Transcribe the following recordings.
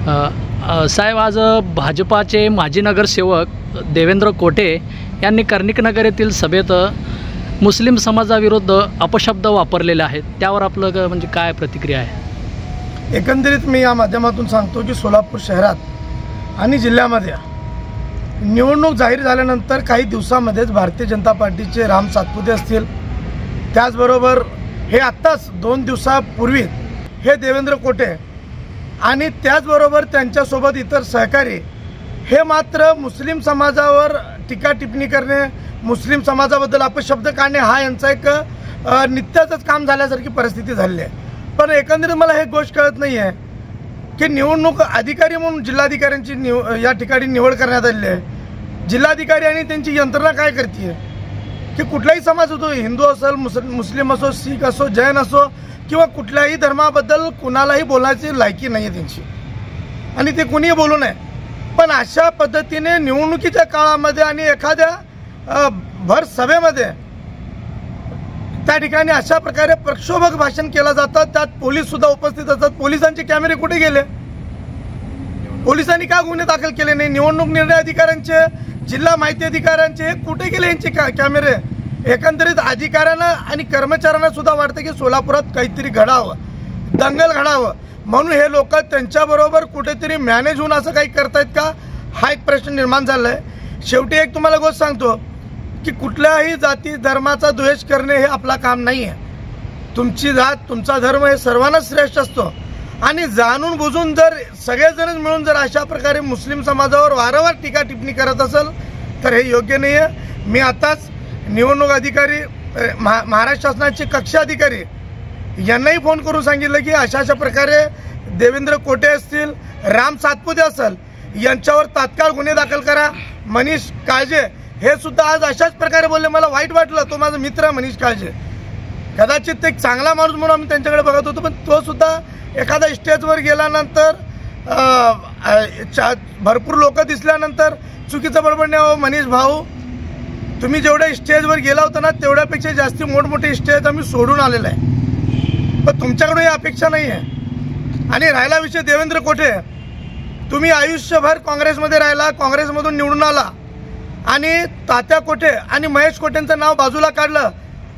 साहेब, आज भाजपाचे माजी नगरसेवक देवेंद्र कोटे यांनी कर्णिकनगर येथील सभेत मुस्लिम समाजाविरुद्ध अपशब्द वापरलेले आहेत, त्यावर आपलं म्हणजे काय प्रतिक्रिया आहे? एकंदरीत मी या माध्यमातून सांगतो की सोलापूर शहरात आणि जिल्ह्यामध्ये निवडणूक जाहीर झाल्यानंतर काही दिवसांमध्येच भारतीय जनता पार्टीचे राम सातपुते असतील, त्याचबरोबर हे आत्ताच 2 दिवसापूर्वी हे देवेंद्र कोटे आणि त्याचबरोबर त्यांच्यासोबत इतर सहकारी हे मात्र मुस्लिम समाजावर टीका टिप्पणी करणे, मुस्लिम समाजाबद्दल अपशब्द काढणे हा यांचा एक नित्याचंच काम झाल्यासारखी परिस्थिती झाली आहे। पण एकंदरीत मला हे गोष्ट कळत नाही आहे की निवडणूक अधिकारी म्हणून जिल्हाधिकाऱ्यांची या ठिकाणी निवड करण्यात आली आहे। जिल्हाधिकारी आणि त्यांची यंत्रणा काय करते की कुठलाही समाज असो, हिंदू असेल, मुस्लिम असो, शीख असो, जैन असो किंवा कुठल्याही धर्माबद्दल कुणालाही बोलायची लायकी नाही आहे त्यांची आणि ते कुणीही बोलू नये। पण अशा पद्धतीने निवडणुकीच्या काळामध्ये आणि एखाद्या भर सभेमध्ये त्या ठिकाणी अशा प्रकारे प्रक्षोभक भाषण केलं जातं, त्यात पोलीस सुद्धा उपस्थित असतात। पोलिसांचे कॅमेरे कुठे गेले? पोलिसांनी का गुन्हे दाखल केले नाही? निवडणूक निर्णय अधिकाऱ्यांचे, जिल्हा माहिती अधिकाऱ्यांचे हे कुठे गेले यांचे कॅमेरे? एकंदरीत अधिकाऱ्यांना आणि कर्मचाऱ्यांना सुद्धा वाटतं की सोलापुरात काहीतरी घडावं, दंगल घडावं, म्हणून हे लोक त्यांच्याबरोबर कुठेतरी मॅनेज होऊन असं काही करतायत का, हा एक प्रश्न निर्माण झाला आहे। शेवटी एक तुम्हाला गोष्ट सांगतो की कुठल्याही जाती धर्माचा द्वेष करणे हे आपला काम नाही आहे। तुमची जात, तुमचा धर्म हे सर्वांनाच श्रेष्ठ असतो आणि जाणून बुजून जर सगळेजण मिळून जर अशा प्रकारे मुस्लिम समाजावर वारंवार टीका टिप्पणी करत असेल तर हे योग्य नाही आहे। मी आताच निवडणूक अधिकारी, महाराष्ट्र शासनाचे कक्ष अधिकारी यांनाही फोन करून सांगितलं की अशा प्रकारे देवेंद्र कोटे असतील, राम सातपुते असेल यांच्यावर तात्काळ गुन्हे दाखल करा। मनीष काळजे हे सुद्धा आज अशाच प्रकारे बोलले, मला वाईट वाटलं। तो माझा मित्र आहे मनीष काळजे, कदाचित एक चांगला माणूस म्हणून आम्ही त्यांच्याकडे बघत होतो, पण तो सुद्धा एखाद्या स्टेजवर गेल्यानंतर भरपूर लोक दिसल्यानंतर चुकीचं बडबडणे, मनीष भाऊ तुम्ही जेवढ्या स्टेजवर गेला होता ना तेवढ्यापेक्षा जास्ती मोठमोठे स्टेज आम्ही सोडून आलेलं आहे, पण तुमच्याकडून ही अपेक्षा नाही आहे। आणि राहिला विषय देवेंद्र कोटे, तुम्ही आयुष्यभर काँग्रेसमध्ये राहिला, काँग्रेसमधून निवडून आला आणि तात्या कोटे आणि महेश कोटेंचं नाव बाजूला काढलं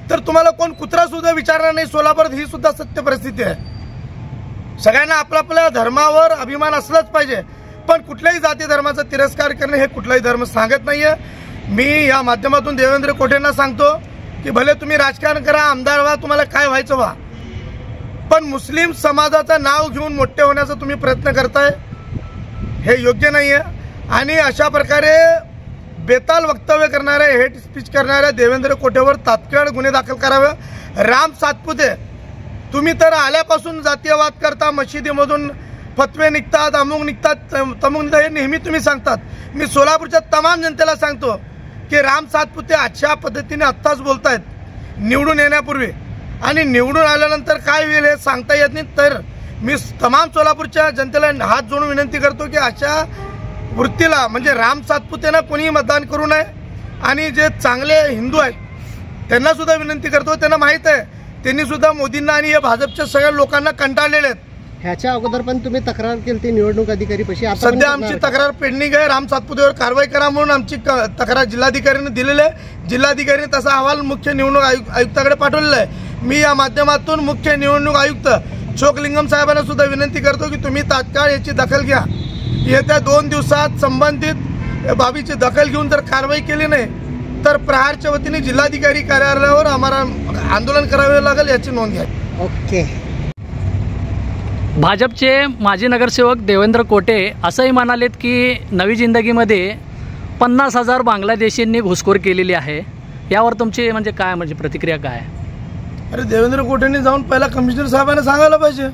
तर तुम्हाला कोण कुत्रा सुद्धा विचारणार नाही सोलापुरात। ही सुद्धा सत्य परिस्थिती आहे। सगळ्यांना आपल्या धर्मावर अभिमान असलाच पाहिजे, पण कुठल्याही जाती धर्माचा तिरस्कार करणे हे कुठलाही धर्म सांगत नाहीये। मी या माध्यमातून देवेंद्र कोटेंना सांगतो की भले तुम्ही राजकारण करा, आमदार व्हा, तुम्हाला काय व्हायचं व्हा, पण मुस्लिम समाजाचं नाव घेऊन मोठे होण्याचा तुम्ही प्रयत्न करताय हे योग्य नाही आहे। आणि अशा प्रकारे बेताल वक्तव्य करणाऱ्या, हेट स्पीच करणाऱ्या देवेंद्र कोटेवर तात्काळ गुन्हे दाखल करावे। राम सातपुते, तुम्ही तर आल्यापासून जातीयवाद करता, मशिदीमधून फतवे निघतात, अमुक निघतात, तमुक निघतात, हे नेहमी तुम्ही सांगतात। मी सोलापूरच्या तमाम जनतेला सांगतो की राम सातपुते अशा पद्धतीने आत्ताच बोलतायत निवडून येण्यापूर्वी, आणि निवडून आल्यानंतर काय होईल हे सांगता येत नाही। तर मी तमाम सोलापूरच्या जनतेला हात जोडून विनंती करतो की अशा वृत्तीला म्हणजे राम सातपुतेंना कोणीही मतदान करू नये। आणि जे चांगले हिंदू आहेत त्यांना सुद्धा विनंती करतो, त्यांना माहीत आहे त्यांनी सुद्धा मोदींना आणि या भाजपच्या सगळ्या लोकांना कंटाळलेले आहेत। ह्याच्या अगोदर पण तुम्ही तक्रार केली ती निवडणूक अधिकारीपाशी, सध्या आमची तक्रार पेंडिंग आहे। राम सातपुतेवर कारवाई करा म्हणून आमची तक्रार जिल्हाधिकाऱ्यांनी दिलेली आहे। जिल्हाधिकाऱ्यांनी तसा अहवाल मुख्य निवडणूक आयुक्ताकडे पाठवलेला आहे। मी या माध्यमातून मुख्य निवडणूक आयुक्त चोकलिंगम साहेबांना सुद्धा विनंती करतो की तुम्ही तात्काळ याची दखल घ्या। येत्या 2 दिवसात संबंधित बाबीची दखल घेऊन जर कारवाई केली नाही तर प्रहारच्या वतीने जिल्हाधिकारी कार्यालयावर आम्हाला आंदोलन करावे लागेल, याची नोंद घ्या। ओके। भाजपचे माजी नगरसेवक देवेंद्र कोटे असंही म्हणालेत की नवी जिंदगीमध्ये 50,000 बांगलादेशींनी घुसखोरी केलेली आहे, यावर तुमची म्हणजे काय म्हणजे प्रतिक्रिया काय? अरे देवेंद्र कोटेंनी जाऊन पहिला कमिशनर साहेबांना सांगायला पाहिजे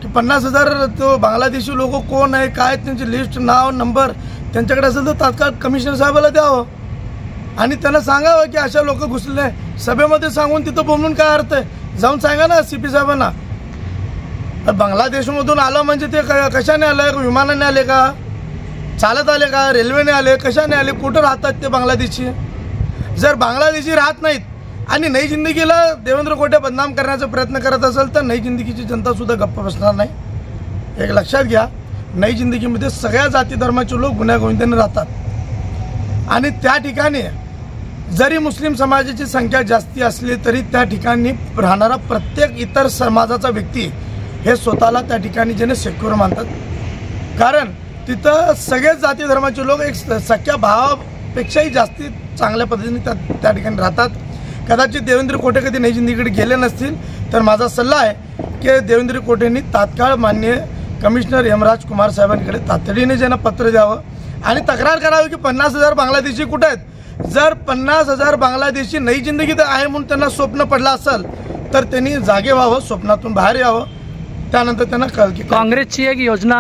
की 50,000 तो बांगलादेशी लोक कोण आहे, काय त्यांची लिस्ट, नाव, नंबर त्यांच्याकडे असेल तर तात्काळ कमिशनर साहेबाला द्यावं आणि त्यांना सांगावं की अशा लोक घुसले। सभेमध्ये सांगून तिथं बोलून काय अर्थ आहे? जाऊन सांगा ना CP साहेबांना। बांगलादेशमधून आलं म्हणजे ते कशाने आलं? विमानाने आले का, चालत आले का, रेल्वेने आले, कशाने आले, कुठं राहतात ते बांगलादेशी? जर बांगलादेशी राहत नाहीत आणि नई जिंदगीला देवेंद्र कोटे बदनाम करण्याचा प्रयत्न करत असेल तर नई जिंदगीची जनता सुद्धा गप्प बसणार नाही, एक लक्षात घ्या। नई जिंदगीमध्ये सगळ्या जाती धर्माचे लोक गुण्यागोविंदाने राहतात आणि त्या ठिकाणी जरी मुस्लिम समाजाची संख्या जास्ती असली तरी त्या ठिकाणी राहणारा प्रत्येक इतर समाजाचा व्यक्ती हे स्वतःला त्या ठिकाणी ज्याने सेक्युअर मानतात, कारण तिथं सगळेच जाती धर्माचे लोक एक सख्या भावापेक्षाही जास्ती चांगल्या पद्धतीने त्या ठिकाणी राहतात. कदाचित देवेंद्र कोटे कधी नई जिंदगीकडे गेले नसतील तर माझा सल्ला आहे की देवेंद्र कोटेंनी तात्काळ माननीय कमिशनर यमराज कुमार साहेबांकडे तातडीने ज्यांना पत्र द्यावं आणि तक्रार करावी की 50,000 बांगलादेशी कुठे आहेत. जर 50,000 बांगलादेशी नई जिंदगीत आहे म्हणून त्यांना स्वप्न पडलं असेल तर त्यांनी जागे व्हावं, स्वप्नातून बाहेर यावं. त्यानंतर त्यांना कळलं की काँग्रेसची एक योजना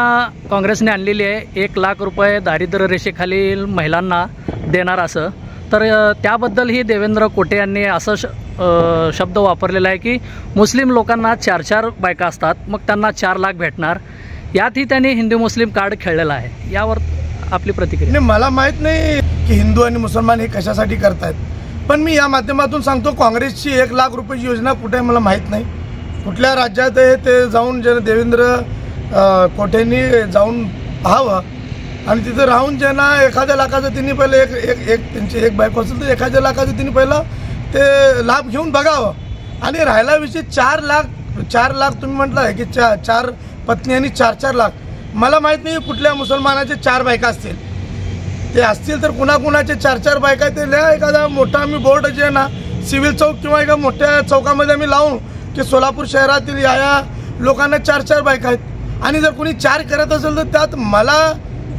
काँग्रेसने आणलेली आहे, 1 लाख रुपये दारिद्र्य रेषेखालील महिलांना देणार असं. तर त्याबद्दलही देवेंद्र कोटे यांनी असं शब्द वापरलेला आहे की मुस्लिम लोकांना 4-4 बायका असतात, मग त्यांना 4 लाख भेटणार. यातही त्यांनी हिंदू मुस्लिम कार्ड खेळलेलं आहे. यावर आपली प्रतिक्रिया? नाही, मला माहीत नाही की हिंदू आणि मुसलमान हे कशासाठी करतायत, पण मी या माध्यमातून सांगतो काँग्रेसची 1 लाख रुपयाची योजना कुठे आहे मला माहीत नाही. कुठल्या राज्यात आहे ते जाऊन जे देवेंद्र कोटेंनी जाऊन पाहावं आणि तिथं राहून ज्यांना 1,000 लाखाचं तिने पहिलं एक त्यांची एक बायको असेल तर 1,000 लाखाचं तिने पहिलं ते लाभ घेऊन बघावं. आणि राहिला विषय 4 लाख तुम्ही म्हटलं आहे की 4 पत्नी आणि 4-4 लाख. मला माहीत नाही कुठल्या मुसलमानाचे 4 बायका असतील, ते असतील तर कुणाकुणाचे 4-4 बायका ते लिहा. एखादा मोठा आम्ही बोर्ड जे आहे ना सिव्हिल चौक किंवा एका मोठ्या चौकामध्ये आम्ही लावून की सोलापूर शहरातील या लोकांना 4-4 बायका आहेत आणि जर कोणी 4 करत असेल तर त्यात मला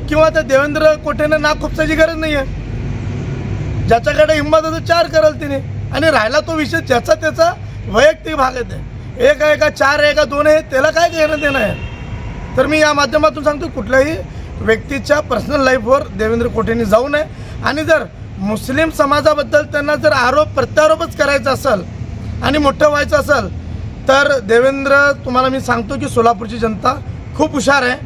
किंवा त्या देवेंद्र कोटेनं नाक खुपसायची गरज नाही आहे. ज्याच्याकडे हिंमत आहे तो 4 करेल तिने. आणि राहिला तो विषय ज्याचा त्याचा वैयक्तिक भाग आहे, ते 1 आहे का 4 आहे का 2 आहे त्याला काय घेणं देणं आहे. तर मी या माध्यमातून सांगतो कुठल्याही व्यक्तीच्या पर्सनल लाईफवर देवेंद्र कोटेंनी जाऊ नये. आणि जर मुस्लिम समाजाबद्दल त्यांना जर प्रत्यारोपच करायचा असेल आणि मोठं व्हायचं असेल तर देवेंद्र, तुम्हाला मी सांगतो की सोलापूरची जनता खूप हुशार आहे.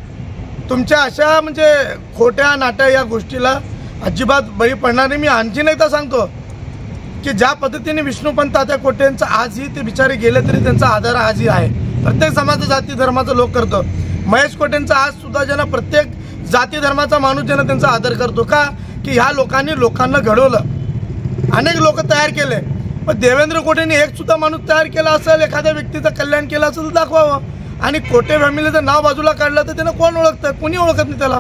तुमच्या अशा म्हणजे खोट्या नाट्या या गोष्टीला अजिबात बळी पडणार नाही. मी आणखीन एकदा सांगतो की ज्या पद्धतीने विष्णुपंत तात्या कोटे यांचा आजही ते बिचारे गेले तरी त्यांचा आदर आजही आहे. प्रत्येक समाज जाती धर्माचा लोक करतो. महेश कोटेंचा आज सुद्धा ज्यांना प्रत्येक जाती धर्माचा माणूस ज्यांना त्यांचा आदर करतो का की ह्या लोकांनी लोकांना घडवलं, अनेक लोक तयार केले. पण देवेंद्र कोटेंनी एक सुद्धा माणूस तयार केला असेल, एखाद्या व्यक्तीचं कल्याण केलं असेल तर दाखवावं. आणि कोटे फॅमिलीचं नाव बाजूला काढलं तर त्यांना कोण ओळखतं? कोणी ओळखत नाही त्याला.